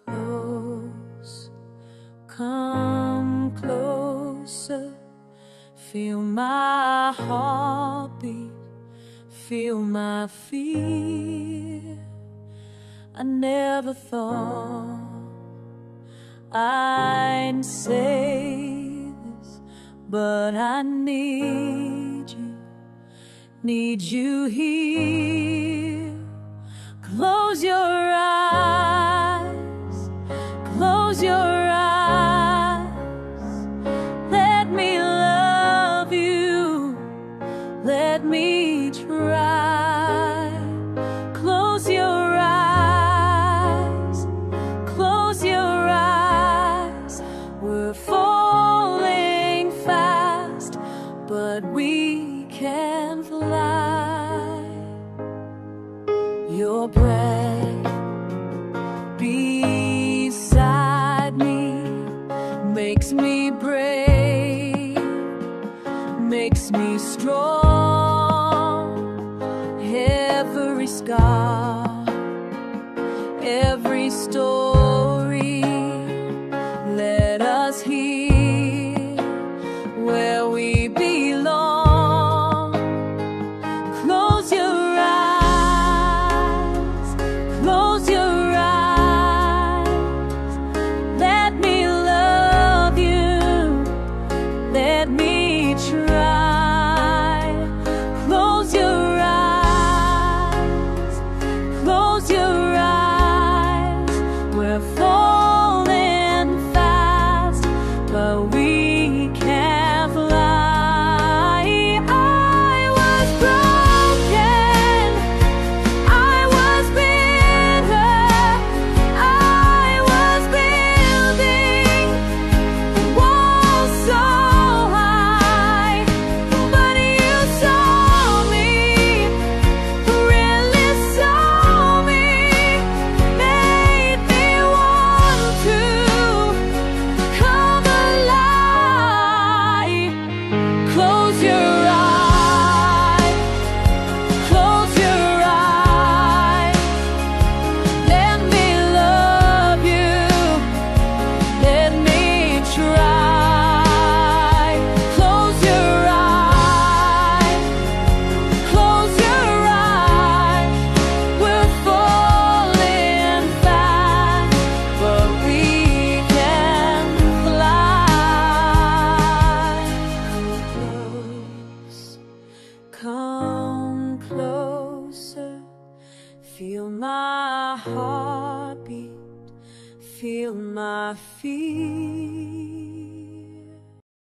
close, come closer. Feel my heartbeat, feel my fear. I never thought I'd say this, but I need you here. Close your eyes, close your eyes. Let me love you, let me try. Close your eyes, close your eyes. We're falling fast, but we can fly. Your breath beside me makes me brave, makes me strong. Every scar, every story, let us hear where we belong. Close your eyes, close your eyes. Let me love you, let me try. Close your eyes, close your eyes. We're falling fast, but we can't fly. I was broken, I was bitter, I was building walls so high, but you saw me, really saw me, made me want to come alive. Close your eyes, close your eyes. Let me love you, let me try. Close your eyes, close your eyes. We're falling fast, but we can fly. Close, come closer. Feel my heartbeat, feel my feet.